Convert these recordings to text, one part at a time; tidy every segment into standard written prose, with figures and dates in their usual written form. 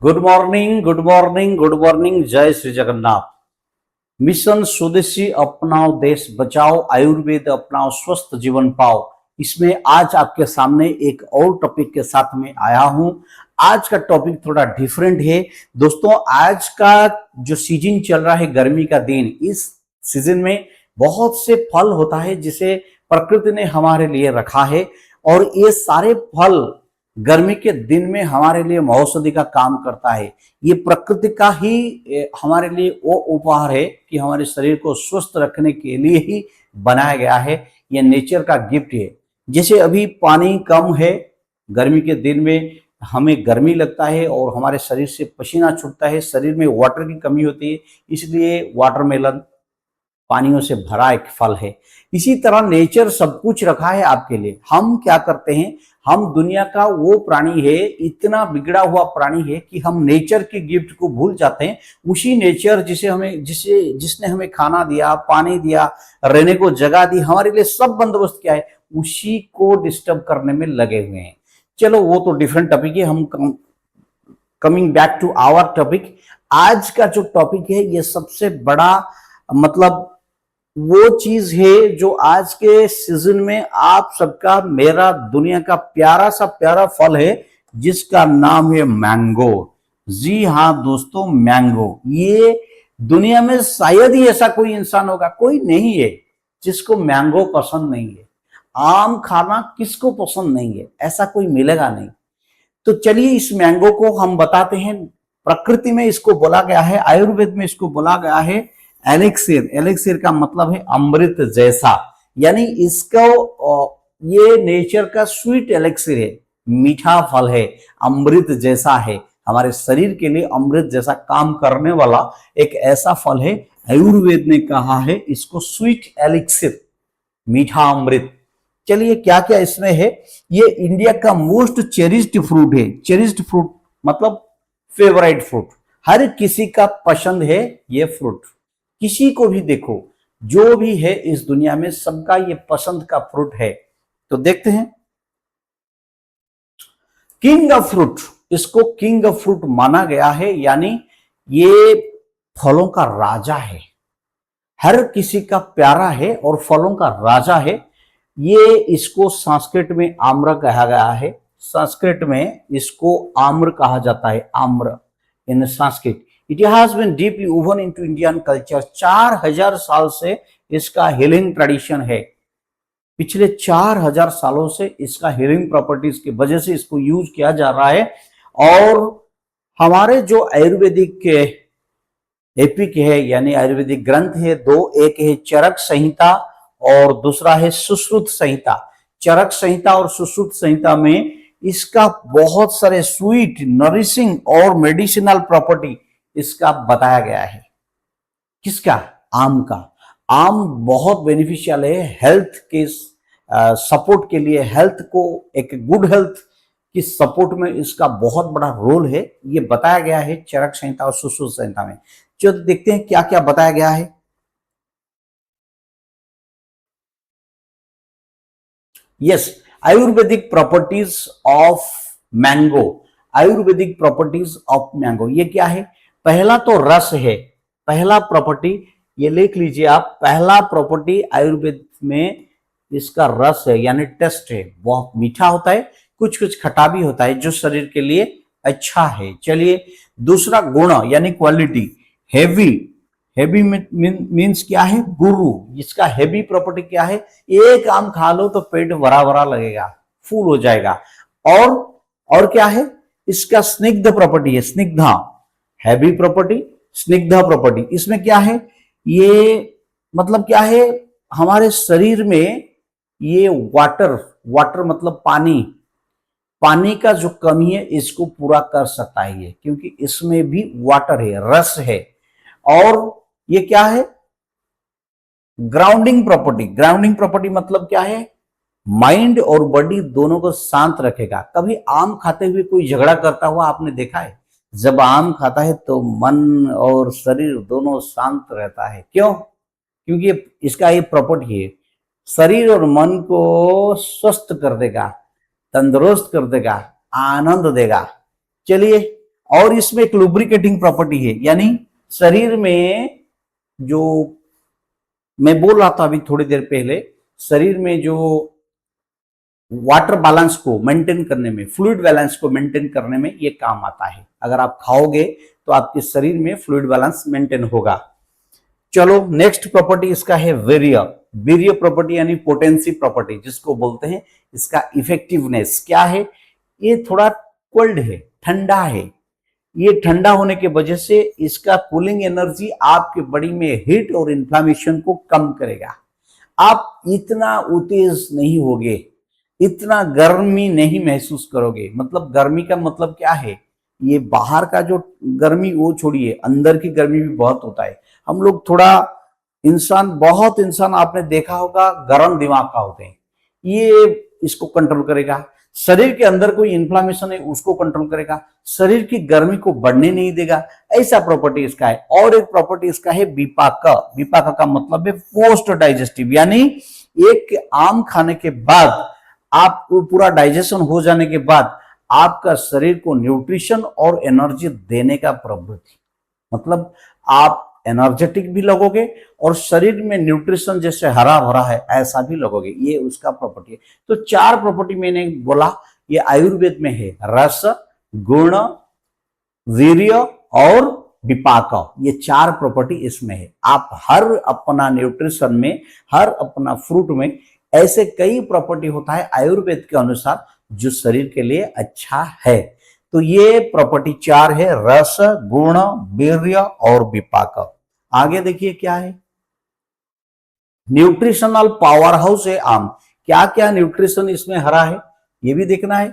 Good morning, good morning, good morning. जय Shri Jagannath. Mission स्वदेशी अपनाओ, देश बचाओ, आयुर्वेद अपनाओ, स्वस्थ जीवन पाओ। इसमें आज आपके सामने एक और टॉपिक के साथ में आया हूं। आज का टॉपिक थोड़ा डिफरेंट है दोस्तों। आज का जो सीजन चल रहा है, गर्मी का दिन, इस सीजन में बहुत से फल होता है जिसे प्रकृति ने हमारे लिए रखा है, और ये सारे फल गर्मी के दिन में हमारे लिए औषधि का काम करता है। ये प्रकृति का ही हमारे लिए वो उपहार है कि हमारे शरीर को स्वस्थ रखने के लिए ही बनाया गया है। ये नेचर का गिफ्ट है। जैसे अभी पानी कम है, गर्मी के दिन में हमें गर्मी लगता है और हमारे शरीर से पसीना छूटता है, शरीर में वाटर की कमी होती है, इसलिए वाटरमेलन पानियों से भरा एक फल है। इसी तरह नेचर सब कुछ रखा है आपके लिए। हम क्या करते हैं, हम दुनिया का वो प्राणी है, इतना बिगड़ा हुआ प्राणी है कि हम नेचर के गिफ्ट को भूल जाते हैं। उसी नेचर जिसने हमें खाना दिया, पानी दिया, रहने को जगह दी, हमारे लिए सब बंदोबस्त किया है, उसी को डिस्टर्ब करने में लगे हुए हैं। चलो वो तो डिफरेंट टॉपिक है। हम coming back to our topic. आज का जो टॉपिक है ये सबसे बड़ा मतलब वो चीज है जो आज के सीजन में आप सबका, मेरा, दुनिया का प्यारा सा प्यारा फल है जिसका नाम है मैंगो। जी हाँ दोस्तों, मैंगो। ये दुनिया में शायद ही ऐसा कोई इंसान होगा, कोई नहीं है जिसको मैंगो पसंद नहीं है। आम खाना किसको पसंद नहीं है, ऐसा कोई मिलेगा नहीं। तो चलिए इस मैंगो को हम बताते हैं। प्रकृति में इसको बोला गया है, आयुर्वेद में इसको बोला गया है एलिक्सिर। एलिक्सिर का मतलब है अमृत जैसा, यानी इसको ये नेचर का स्वीट एलिक्सिर है, मीठा फल है, अमृत जैसा है, हमारे शरीर के लिए अमृत जैसा काम करने वाला एक ऐसा फल है। आयुर्वेद ने कहा है इसको स्वीट एलिक्सिर, मीठा अमृत। चलिए क्या क्या इसमें है। ये इंडिया का मोस्ट चेरिस्ड फ्रूट है। चेरिस्ड फ्रूट मतलब फेवरेट फ्रूट, हर किसी का पसंद है ये फ्रूट। किसी को भी देखो, जो भी है इस दुनिया में, सबका ये पसंद का फ्रूट है। तो देखते हैं। किंग ऑफ फ्रूट, इसको किंग ऑफ फ्रूट माना गया है, यानी ये फलों का राजा है, हर किसी का प्यारा है और फलों का राजा है। ये इसको संस्कृत में आम्र कहा गया है। संस्कृत में इसको आम्र कहा जाता है, आम्र इन Sanskrit. It has been deeply woven into Indian culture। 4000 साल से इसका हीलिंग ट्रेडिशन है। पिछले 4000 सालों से इसका हीलिंग प्रॉपर्टीज की वजह से इसको यूज किया जा रहा है। और हमारे जो आयुर्वेदिक के एपिक है, यानी आयुर्वेदिक ग्रंथ है दो, एक है चरक संहिता और दूसरा है सुश्रुत संहिता। चरक संहिता और सुश्रुत संहिता में इसका बहुत सारे स्वीट, नरिशिंग और मेडिसिनल प्रॉपर्टी इसका बताया गया है। किसका? आम का। आम बहुत बेनिफिशियल है हेल्थ के सपोर्ट के लिए, हेल्थ को एक गुड हेल्थ की सपोर्ट में इसका बहुत बड़ा रोल है। ये बताया गया है चरक संहिता और सुश्रुत संहिता में। चलो देखते हैं क्या क्या बताया गया है। Yes, Ayurvedic properties of mango. Ayurvedic properties of mango ये क्या है? पहला तो रस है। पहला प्रॉपर्टी ये लिख लीजिए आप। पहला प्रॉपर्टी आयुर्वेद में इसका रस है, यानी टेस्ट है। बहुत मीठा होता है, कुछ कुछ खट्टा भी होता है, जो शरीर के लिए अच्छा है। चलिए दूसरा गुण यानी क्वालिटी, हेवी। हेवी मीन्स क्या है? गुरु। इसका हेवी प्रॉपर्टी क्या है? एक आम खा लो तो पेट भरा भरा लगेगा, फुल हो जाएगा। और क्या है? इसका स्निग्ध प्रॉपर्टी है, Snigdha. Heavy property, Snigdha property. इसमें क्या है? ये मतलब क्या है? हमारे शरीर में ये वाटर मतलब पानी का जो कमी है इसको पूरा कर सकता है ये, क्योंकि इसमें भी वाटर है, रस है। और ये क्या है? Grounding property. ग्राउंडिंग प्रॉपर्टी मतलब क्या है? माइंड और बॉडी दोनों को शांत रखेगा। कभी आम खाते हुए कोई झगड़ा करता हुआ आपने देखा है? जब आम खाता है तो मन और शरीर दोनों शांत रहता है। क्यों? क्योंकि इसका ये प्रॉपर्टी है, शरीर और मन को स्वस्थ कर देगा, तंदुरुस्त कर देगा, आनंद देगा। चलिए और इसमें एक लुब्रिकेटिंग प्रॉपर्टी है, यानी शरीर में जो मैं बोल रहा था अभी थोड़ी देर पहले, शरीर में जो वाटर बैलेंस को मेंटेन करने में, फ्लूइड बैलेंस को मेंटेन करने में ये काम आता है। अगर आप खाओगे तो आपके शरीर में फ्लूइड बैलेंस मेंटेन होगा। चलो नेक्स्ट प्रॉपर्टी इसका है वीर्य। वीर्य प्रॉपर्टी यानी पोटेंसी प्रॉपर्टी जिसको बोलते हैं। इसका इफेक्टिवनेस क्या है? ये थोड़ा कोल्ड है, ठंडा है। ये ठंडा होने की वजह से इसका कूलिंग एनर्जी आपके बॉडी में हीट और इन्फ्लामेशन को कम करेगा। आप इतना उत्तेज नहीं होगे, इतना गर्मी नहीं महसूस करोगे। मतलब गर्मी का मतलब क्या है? ये बाहर का जो गर्मी वो छोड़िए, अंदर की गर्मी भी बहुत होता है। हम लोग थोड़ा बहुत इंसान आपने देखा होगा गर्म दिमाग का होते हैं। ये इसको कंट्रोल करेगा। शरीर के अंदर कोई इन्फ्लामेशन है उसको कंट्रोल करेगा, शरीर की गर्मी को बढ़ने नहीं देगा। ऐसा प्रॉपर्टी इसका है। और एक प्रॉपर्टी इसका है विपाक। विपाक का मतलब है पोस्ट डाइजेस्टिव, यानी एक आम खाने के बाद, आपको पूरा डाइजेशन हो जाने के बाद आपका शरीर को न्यूट्रिशन और एनर्जी देने का प्रवृत्ति, मतलब आप एनर्जेटिक भी लगोगे और शरीर में न्यूट्रिशन जैसे हरा भरा है ऐसा भी लगोगे। ये उसका प्रॉपर्टी है। तो 4 प्रॉपर्टी मैंने बोला, ये आयुर्वेद में है। रस, गुण, वीर्य और विपाक, ये 4 प्रॉपर्टी इसमें है। आप हर अपना न्यूट्रिशन में, हर अपना फ्रूट में ऐसे कई प्रॉपर्टी होता है आयुर्वेद के अनुसार जो शरीर के लिए अच्छा है। तो ये प्रॉपर्टी 4 है, रस, गुण, वीर्य और विपाक। आगे देखिए क्या है, न्यूट्रिशनल पावर हाउस है आम। क्या क्या न्यूट्रिशन इसमें हरा है ये भी देखना है।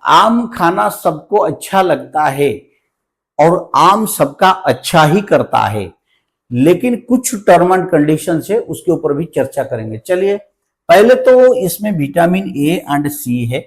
आम खाना सबको अच्छा लगता है और आम सबका अच्छा ही करता है, लेकिन कुछ टर्म एंड कंडीशन है, उसके ऊपर भी चर्चा करेंगे। चलिए, पहले तो इसमें विटामिन ए एंड सी है,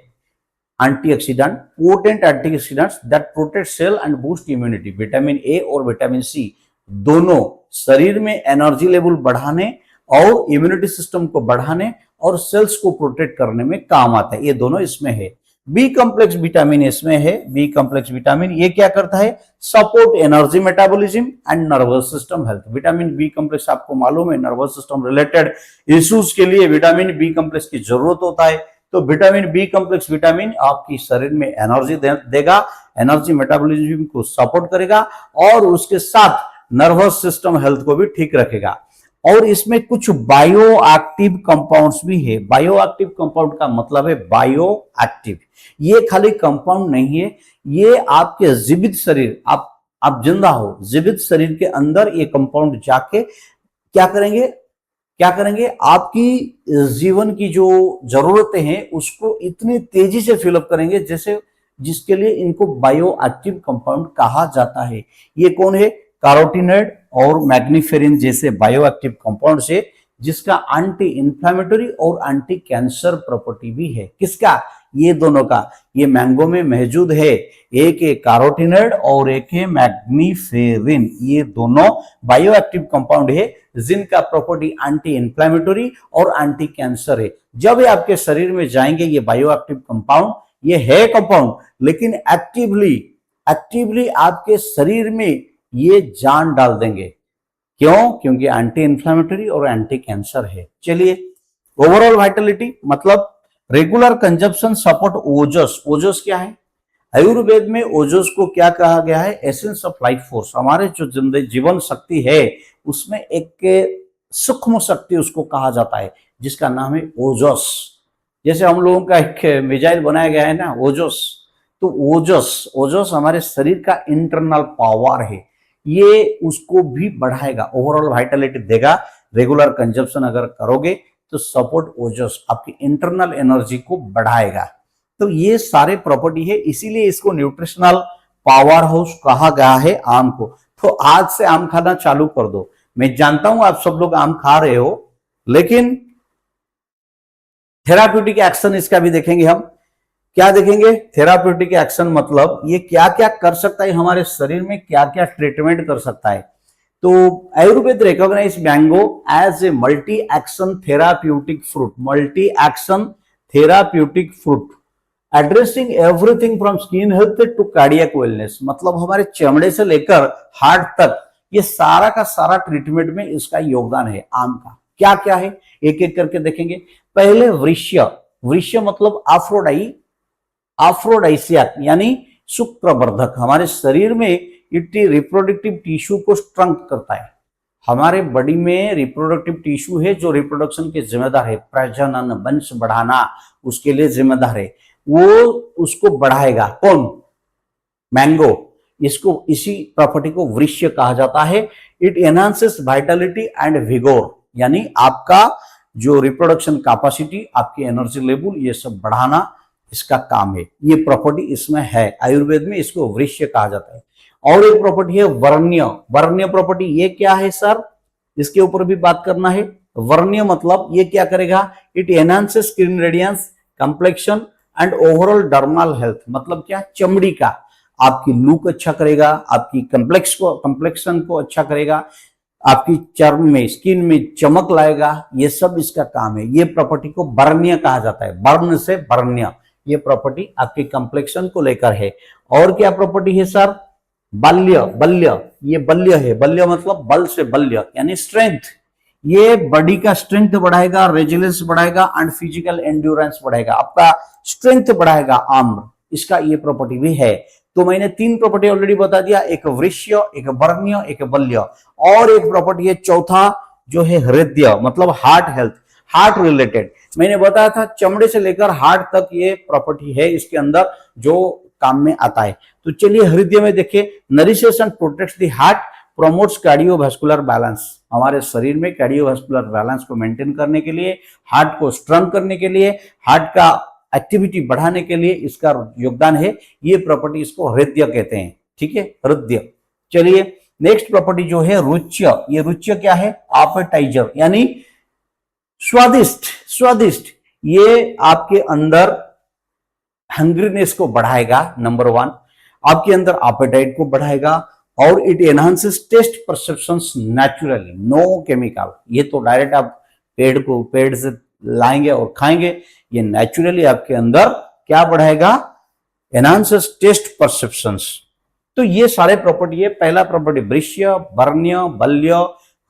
antioxidant, potent antioxidants that protect cell and boost immunity. Vitamin A और विटामिन सी दोनों शरीर में एनर्जी लेवल बढ़ाने और इम्यूनिटी सिस्टम को बढ़ाने और सेल्स को प्रोटेक्ट करने में काम आता है। ये दोनों इसमें है। बी कॉम्प्लेक्स विटामिन इसमें है। बी कॉम्प्लेक्स विटामिन ये क्या करता है? Support energy metabolism and nervous system health. Vitamin B complex आपको मालूम है नर्वस सिस्टम रिलेटेड इश्यूज के लिए विटामिन बी कॉम्प्लेक्स की जरूरत होता है। तो विटामिन बी कॉम्प्लेक्स विटामिन आपकी शरीर में एनर्जी देगा, एनर्जी मेटाबॉलिज्म को सपोर्ट करेगा और उसके साथ नर्वस सिस्टम हेल्थ को भी ठीक रखेगा। और इसमें कुछ बायो एक्टिव कंपाउंड्स भी है। बायो एक्टिव कंपाउंड का मतलब है बायो एक्टिव। ये खाली कंपाउंड नहीं है, ये आपके जीवित शरीर, आप जिंदा हो, जीवित शरीर के अंदर ये कंपाउंड जाके क्या करेंगे, आपकी जीवन की जो जरूरतें हैं उसको इतनी तेजी से फिलअप करेंगे जैसे जिसके लिए इनको बायो एक्टिव कंपाउंड कहा जाता है। ये कौन है? कैरोटीनॉइड और मैग्नीफेरिन जैसे बायो एक्टिव कंपाउंड से, जिसका एंटी इंफ्लेमेटरी और एंटी कैंसर प्रॉपर्टी भी है। किसका? ये दोनों का। ये मैंगो में मौजूद है। एक है कैरोटीनॉइड और एक है मैग्नीफेरिन। ये दोनों बायो एक्टिव कंपाउंड है जिनका प्रॉपर्टी एंटी इंफ्लेमेटरी और एंटी कैंसर है। जब ये आपके शरीर में जाएंगे ये बायो एक्टिव कंपाउंड, ये है कंपाउंड, लेकिन एक्टिवली आपके शरीर में ये जान डाल देंगे। क्यों? क्योंकि एंटी इंफ्लेमेटरी और एंटी कैंसर है। चलिए, ओवरऑल वाइटलिटी मतलब रेगुलर कंजप्शन सपोर्ट ओजस। ओजस क्या है? आयुर्वेद में ओजस को क्या कहा गया है? Essence of life force. हमारे जो जीवन शक्ति है उसमें एक सूक्ष्म शक्ति उसको कहा जाता है जिसका नाम है ओजस। जैसे हम लोगों का एक मिसाइल बनाया गया है ना, ओजस। तो ओजस हमारे शरीर का इंटरनल पावर है, ये उसको भी बढ़ाएगा, ओवरऑल वाइटलिटी देगा। रेगुलर कंजप्शन अगर करोगे तो सपोर्ट ओजस आपकी इंटरनल एनर्जी को बढ़ाएगा। तो ये सारे प्रॉपर्टी है, इसीलिए इसको न्यूट्रिशनल पावर हाउस कहा गया है आम को। तो आज से आम खाना चालू कर दो। मैं जानता हूं आप सब लोग आम खा रहे हो, लेकिन थेराप्यूटिक एक्शन इसका भी देखेंगे हम। क्या देखेंगे? थेराप्यूटिक एक्शन मतलब ये क्या क्या कर सकता है हमारे शरीर में, क्या क्या ट्रीटमेंट कर सकता है। तो Ayurveda recognise mango as a multi action therapeutic fruit. Multi action therapeutic fruit addressing everything from skin health to cardiac wellness, मतलब हमारे चमड़े से लेकर हार्ट तक ये सारा का सारा ट्रीटमेंट में इसका योगदान है आम का। क्या क्या है एक एक करके देखेंगे। पहले वृष्य, वृष्य मतलब आफ्रोडाइसिया यानी शुक्रवर्धक, हमारे शरीर में इट रिप्रोडक्टिव टिश्यू को स्ट्रेंथ करता है। हमारे बॉडी में रिप्रोडक्टिव टिश्यू है जो रिप्रोडक्शन के जिम्मेदार है, प्रजनन वंश बढ़ाना उसके लिए जिम्मेदार है, वो उसको बढ़ाएगा कौन, मैंगो। इसको इसी प्रॉपर्टी को वृष्य कहा जाता है। इट एनहांसेस वाइटलिटी एंड विगोर, यानी आपका जो रिप्रोडक्शन कैपेसिटी, आपकी एनर्जी लेवल, ये सब बढ़ाना इसका काम है। ये प्रॉपर्टी इसमें है, आयुर्वेद में इसको वृष्य कहा जाता है। और एक प्रॉपर्टी है वर्ण्य। वर्ण्य प्रॉपर्टी ये क्या है सर, इसके ऊपर भी बात करना है। वर्ण्य मतलब ये क्या करेगा, it enhances skin radiance, complexion and overall dermal health, मतलब क्या, चमड़ी का आपकी लुक अच्छा करेगा, आपकी कंप्लेक्शन को अच्छा करेगा, आपकी चर्म में स्किन में चमक लाएगा, ये सब इसका काम है। ये प्रॉपर्टी को वर्ण्य कहा जाता है, वर्ण से वर्ण्य। ये प्रॉपर्टी आपकी कंप्लेक्शन को लेकर है। और क्या प्रॉपर्टी है सर, बल्य। बल्य, ये बल्य है, बल्य मतलब बल से बल्य यानी स्ट्रेंथ। ये बॉडी का स्ट्रेंथ बढ़ाएगा, रेजिलेंस बढ़ाएगा एंड फिजिकल एंड्योरेंस बढ़ाएगा, आपका स्ट्रेंथ बढ़ाएगा आम्र, इसका ये प्रॉपर्टी भी है। तो मैंने 3 प्रॉपर्टी ऑलरेडी बता दिया, एक वृष्य, एक वर्ण्य, एक बल्य। और एक प्रॉपर्टी है चौथा जो है हृदय, मतलब हार्ट हेल्थ, हार्ट रिलेटेड। मैंने बताया था चमड़े से लेकर हार्ट तक ये प्रॉपर्टी है इसके अंदर जो काम में आता है। तो चलिए हृदय में देखिए, nourishes and protects the heart, promotes cardiovascular balance. हमारे शरीर में कार्डियोवास्कुलर बैलेंस को मेंटेन करने के लिए, हार्ट को स्ट्रॉन्ग करने के लिए, हार्ट का एक्टिविटी बढ़ाने के लिए इसका योगदान है। ये प्रॉपर्टी इसको हृदय कहते हैं, ठीक है, हृदय। चलिए नेक्स्ट प्रॉपर्टी जो है रुच्य। ये रुच्य क्या है, एपेटाइजर यानी स्वादिष्ट। स्वादिष्ट, ये आपके अंदर हंग्रीनेस को बढ़ाएगा, नंबर 1, आपके अंदर एपेटाइट को बढ़ाएगा। और it enhances taste perceptions naturally, no chemical. ये तो डायरेक्ट आप पेड़ से लाएंगे और खाएंगे, ये नेचुरली आपके अंदर क्या बढ़ाएगा, एनहांसेस टेस्ट परसेप्शंस। तो ये सारे प्रॉपर्टी है। पहला प्रॉपर्टी वृष्य, वर्ण्य, बल्य,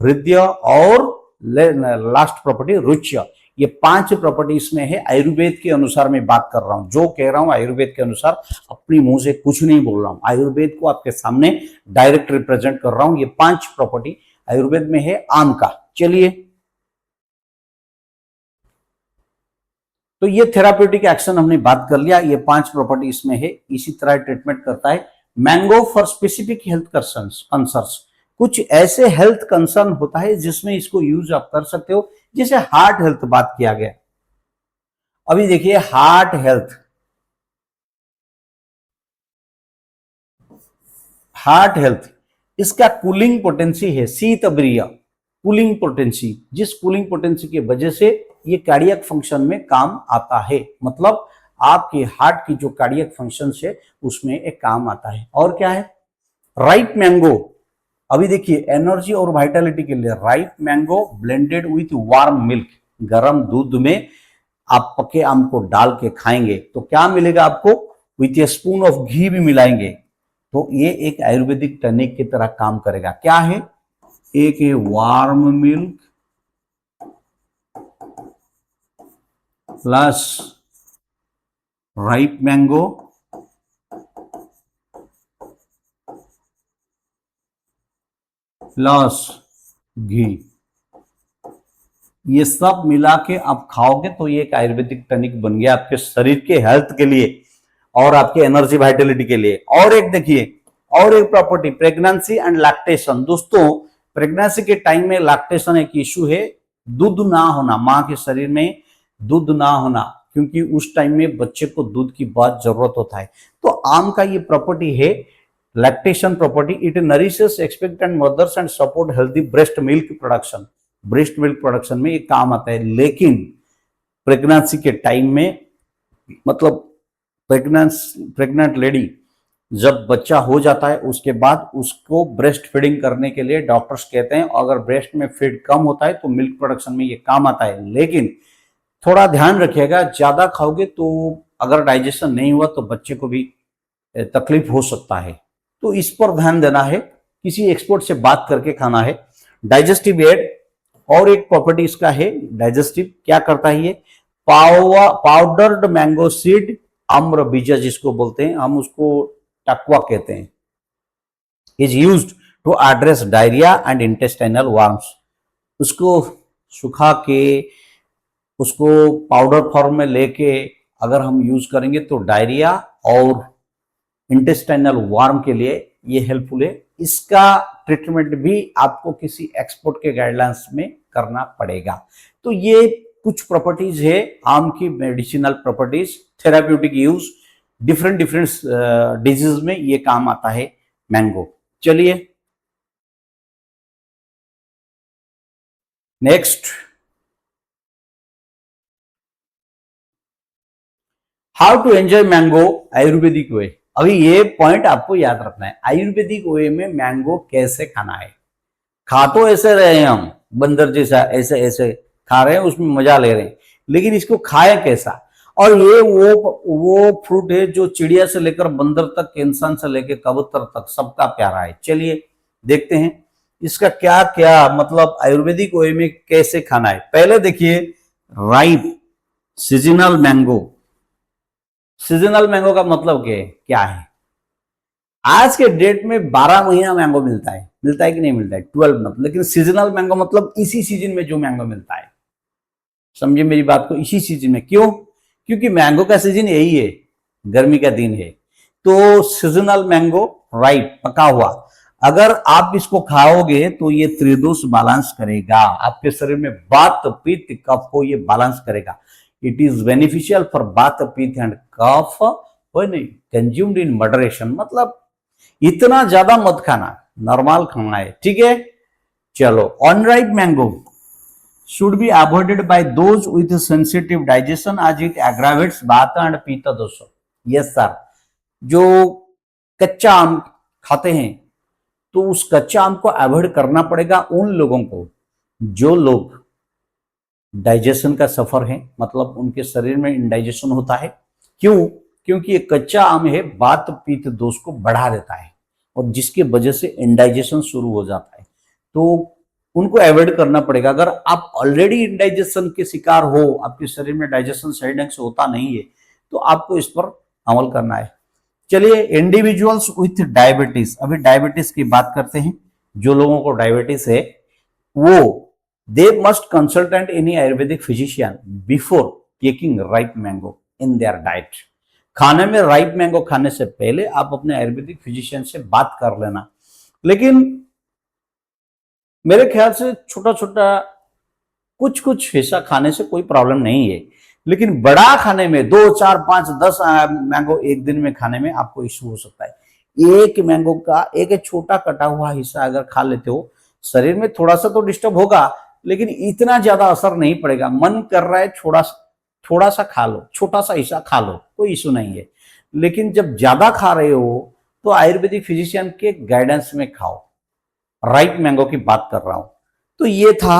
हृदय और लास्ट प्रॉपर्टी रुच्य। ये 5 प्रॉपर्टी इसमें है। आयुर्वेद के अनुसार मैं बात कर रहा हूं, जो कह रहा हूं आयुर्वेद के अनुसार, अपनी मुंह से कुछ नहीं बोल रहा हूं, आयुर्वेद को आपके सामने डायरेक्ट रिप्रेजेंट कर रहा हूं। ये 5 प्रॉपर्टी आयुर्वेद में है आम का। चलिए, तो ये थेराप्यूटिक एक्शन हमने बात कर लिया, ये 5 प्रॉपर्टी इसमें है। इसी तरह ट्रीटमेंट करता है mango for specific health concerns. कुछ ऐसे हेल्थ कंसर्न होता है जिसमें इसको यूज आप कर सकते हो, जैसे हार्ट हेल्थ बात किया गया। अभी देखिए हार्ट हेल्थ, हार्ट हेल्थ इसका कूलिंग पोटेंसी है, शीतब्रिय कूलिंग पोटेंसी, जिस कूलिंग पोटेंसी की वजह से ये कार्डियक फंक्शन में काम आता है। मतलब आपके हार्ट की जो कार्डियक फंक्शन है उसमें एक काम आता है। और क्या है, राइप मैंगो। अभी देखिए एनर्जी और वाइटलिटी के लिए ripe mango blended with warm milk, गर्म दूध में आप पके आम को डाल के खाएंगे तो क्या मिलेगा आपको, विथ ए स्पून ऑफ घी भी मिलाएंगे तो ये एक आयुर्वेदिक टनिक की तरह काम करेगा। क्या है, एक है warm milk plus ripe mango plus ghee, ये सब मिला के आप खाओगे तो ये एक आयुर्वेदिक टनिक बन गया आपके शरीर के हेल्थ के लिए और आपके एनर्जी वाइटलिटी के लिए। और एक देखिए, और एक प्रॉपर्टी प्रेगनेंसी एंड लैक्टेशन। दोस्तों प्रेगनेंसी के टाइम में लैक्टेशन एक इश्यू है, दूध ना होना, मां के शरीर में दूध ना होना, क्योंकि उस टाइम में बच्चे को दूध की बहुत जरूरत होता है। तो आम का ये प्रॉपर्टी है lactation property, it nourishes expectant mothers and support healthy breast milk production. Breast milk production में ये काम आता है। लेकिन प्रेगनेंसी के टाइम में, मतलब प्रेग्नेंट लेडी जब बच्चा हो जाता है उसके बाद उसको ब्रेस्ट फीडिंग करने के लिए डॉक्टर्स कहते हैं अगर ब्रेस्ट में फीड कम होता है तो मिल्क प्रोडक्शन में ये काम आता है। लेकिन थोड़ा ध्यान रखिएगा, ज्यादा खाओगे तो अगर डाइजेशन नहीं हुआ तो बच्चे को भी तकलीफ हो सकता है। तो इस पर ध्यान देना है, किसी एक्सपर्ट से बात करके खाना है। डाइजेस्टिव एड और एक प्रॉपर्टी इसका है, डाइजेस्टिव क्या करता है ये, पाउडर्ड मैंगो सीड, आम्र बीजा जिसको बोलते हैं, हम उसको टकवा कहते हैं, is used to address diarrhoea and intestinal worms. उसको सुखा के उसको पाउडर फॉर्म में लेके अगर हम यूज करेंगे तो डायरिया और इंटेस्टाइनल वर्म के लिए ये हेल्पफुल है। इसका ट्रीटमेंट भी आपको किसी एक्सपर्ट के गाइडलाइंस में करना पड़ेगा। तो ये कुछ प्रॉपर्टीज है आम की, medicinal properties, therapeutic use, different diseases में ये काम आता है मैंगो। चलिए next, how to enjoy mango Ayurvedic way. अभी ये पॉइंट आपको याद रखना है, आयुर्वेदिक वे में मैंगो कैसे खाना है। खा तो ऐसे रहे हैं हम बंदर जैसा, ऐसे ऐसे खा रहे हैं, उसमें मजा ले रहे हैं, लेकिन इसको खाए कैसा। और ये वो फ्रूट है जो चिड़िया से लेकर बंदर तक, इंसान से लेकर कबूतर तक सबका प्यारा है। चलिए देखते हैं इसका क्या क्या मतलब आयुर्वेदिक वे में कैसे खाना है। पहले देखिए ripe seasonal mango. Seasonal mango का मतलब क्या है? आज के डेट में 12 महीना मैंगो मिलता है कि नहीं मिलता है? 12 मंथ। लेकिन सीजनल मैंगो मतलब इसी सीजन में जो मैंगो मिलता है, समझिए मेरी बात को, इसी सीजन में। क्यों? क्योंकि मैंगो का सीजन यही है, गर्मी का दिन है। तो सीजनल मैंगो राइप, पका हुआ, अगर आप इसको खाओगे तो ये त्रिदोष बैलेंस करेगा, आपके शरीर में वात पित्त कफ को ये बैलेंस करेगा। It is beneficial for vata pitta and kapha when consumed in moderation. मतलब इतना ज्यादा मत खाना, नॉर्मल खाना है, ठीक है। चलो, unripe mango should be avoided by those with sensitive digestion as it aggravates vata and pitta dosha। yes sir, जो कच्चा आम खाते हैं तो उस कच्चा आम को अवॉइड करना पड़ेगा उन लोगों को जो लोग डाइजेशन का सफर है, मतलब उनके शरीर में इंडाइजेशन होता है। क्यों? क्योंकि ये कच्चा आम है, वात पित्त दोष को बढ़ा देता है और जिसके वजह से इंडाइजेशन शुरू हो जाता है। तो उनको अवॉइड करना पड़ेगा। अगर आप ऑलरेडी इंडाइजेशन के शिकार हो, आपके शरीर में डाइजेशन सही ढंग से होता नहीं है, तो आपको इस पर अमल करना है। चलिए, इंडिविजुअल्स विथ डायबिटीज, अभी डायबिटीज की बात करते हैं। जो लोगों को डायबिटीज है वो they must consultant any Ayurvedic physician before taking ripe mango in their diet. खाने में राइप मैंगो खाने से पहले आप अपने आयुर्वेदिक फिजिशियन से बात कर लेना। लेकिन मेरे ख्याल से छोटा छोटा कुछ हिस्सा खाने से कोई प्रॉब्लम नहीं है, लेकिन बड़ा खाने में 2, 4, 5, 10 मैंगो एक दिन में खाने में आपको इश्यू हो सकता है। एक मैंगो का एक छोटा कटा हुआ हिस्सा अगर खा लेते हो, शरीर में थोड़ा सा तो डिस्टर्ब होगा, लेकिन इतना ज्यादा असर नहीं पड़ेगा। मन कर रहा है थोड़ा सा खा लो, छोटा सा हिस्सा खा लो, कोई इश्यू नहीं है। लेकिन जब ज्यादा खा रहे हो तो आयुर्वेदिक फिजिशियन के गाइडेंस में खाओ। राइप मैंगो की बात कर रहा हूं। तो ये था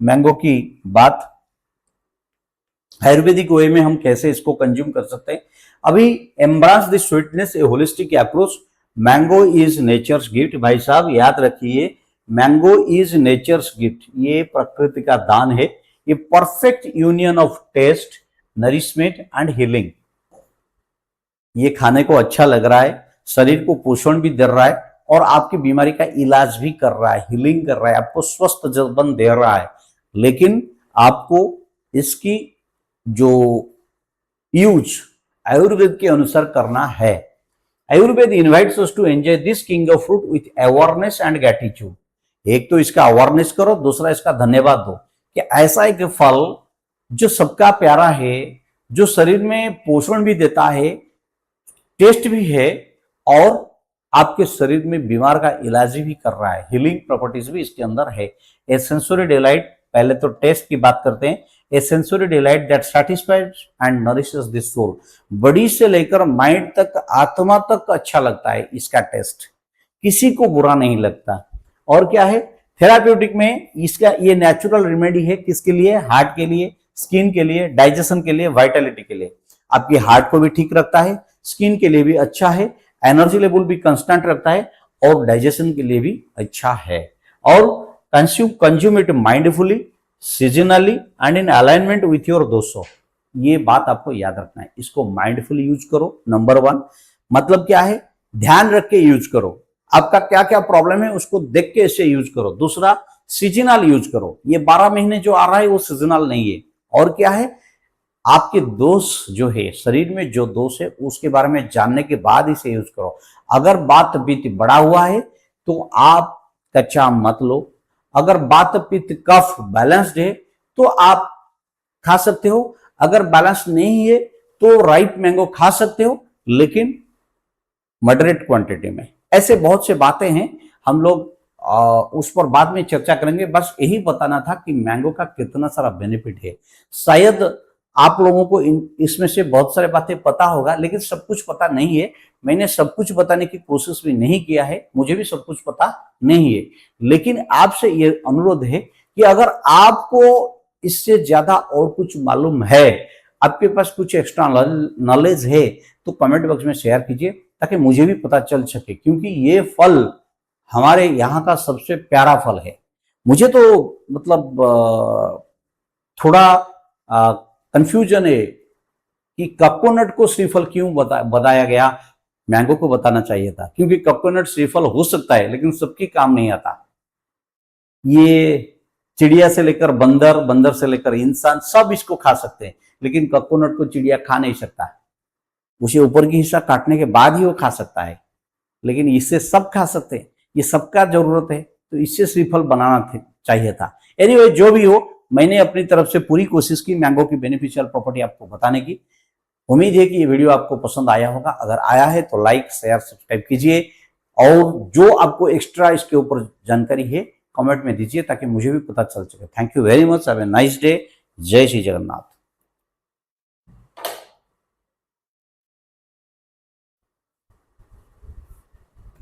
मैंगो की बात। आयुर्वेदिक वे में हम कैसे इसको कंज्यूम कर सकते हैं। अभी embrace the sweetness a holistic approach, mango is nature's gift. भाई साहब याद रखिए, मैंगो इज नेचर्स गिफ्ट, ये प्रकृति का दान है। ये perfect union of taste, nourishment and healing. ये खाने को अच्छा लग रहा है, शरीर को पोषण भी दे रहा है और आपकी बीमारी का इलाज भी कर रहा है, हीलिंग कर रहा है, आपको स्वस्थ जीवन दे रहा है। लेकिन आपको इसकी जो यूज आयुर्वेद के अनुसार करना है। Ayurveda invites us to enjoy this king of fruit with awareness and gratitude. एक तो इसका अवेयरनेस करो, दूसरा इसका धन्यवाद दो कि ऐसा एक फल जो सबका प्यारा है, जो शरीर में पोषण भी देता है, टेस्ट भी है और आपके शरीर में बीमार का इलाज भी कर रहा है, हीलिंग प्रॉपर्टीज भी इसके अंदर है। ए सेंसरी डिलाइट, पहले तो टेस्ट की बात करते हैं। A sensory delight that satisfies and nourishes the soul. Body से लेकर माइंड तक, आत्मा तक अच्छा लगता है इसका टेस्ट, किसी को बुरा नहीं लगता। और क्या है, थेराप्यूटिक में इसका ये नेचुरल रेमेडी है। किसके लिए? हार्ट के लिए, स्किन के लिए, डाइजेशन के लिए, वाइटलिटी के लिए। आपकी हार्ट को भी ठीक रखता है, स्किन के लिए भी अच्छा है, एनर्जी लेवल भी कांस्टेंट रखता है और डाइजेशन के लिए भी अच्छा है। और consume it mindfully, seasonally and in alignment with your दोस्तों। ये बात आपको याद रखना है, इसको माइंडफुली यूज करो। नंबर 1 मतलब क्या है, ध्यान रख के यूज करो, आपका क्या क्या प्रॉब्लम है उसको देख के इसे यूज करो। दूसरा, सीजनल यूज करो, ये 12 महीने जो आ रहा है वो सीजनल नहीं है। और क्या है, आपके दोष जो है, शरीर में जो दोष है उसके बारे में जानने के बाद इसे यूज करो। अगर बात पित्त बढ़ा हुआ है तो आप कच्चा मत लो, अगर बात पित्त कफ बैलेंस्ड है तो आप खा सकते हो, अगर बैलेंस नहीं है तो राइप मैंगो खा सकते हो, लेकिन मॉडरेट क्वांटिटी में। ऐसे बहुत से बातें हैं, हम लोग उस पर बाद में चर्चा करेंगे। बस यही बताना था कि मैंगो का कितना सारा बेनिफिट है। शायद आप लोगों को इसमें से बहुत सारी बातें पता होगा, लेकिन सब कुछ पता नहीं है। मैंने सब कुछ बताने की कोशिश भी नहीं किया है, मुझे भी सब कुछ पता नहीं है। लेकिन आपसे ये अनुरोध है कि अगर आपको इससे ज्यादा और कुछ मालूम है, आपके पास कुछ एक्स्ट्रा नॉलेज है, तो कमेंट बॉक्स में शेयर कीजिए ताकि मुझे भी पता चल सके, क्योंकि ये फल हमारे यहाँ का सबसे प्यारा फल है। मुझे तो मतलब थोड़ा कंफ्यूजन है कि कोकोनट को श्रीफल क्यों बताया गया, मैंगो को बताना चाहिए था, क्योंकि कोकोनट श्रीफल हो सकता है लेकिन सबके काम नहीं आता। ये चिड़िया से लेकर बंदर, बंदर से लेकर इंसान सब इसको खा सकते हैं, लेकिन कोकोनट को चिड़िया खा नहीं सकता। उसे ऊपर की हिस्सा काटने के बाद ही वो खा सकता है, लेकिन इससे सब खा सकते हैं। ये सबका जरूरत है, तो इससे श्रीफल बनाना चाहिए था। एनीवे, जो भी हो, मैंने अपनी तरफ से पूरी कोशिश की मैंगो की बेनिफिशियल प्रॉपर्टी आपको बताने की। उम्मीद है कि ये वीडियो आपको पसंद आया होगा। अगर आया है तो लाइक, शेयर, सब्सक्राइब कीजिए, और जो आपको एक्स्ट्रा इसके ऊपर जानकारी है कमेंट में दीजिए ताकि मुझे भी पता चल सके। Thank you very much, have a nice day. जय श्री जगन्नाथ।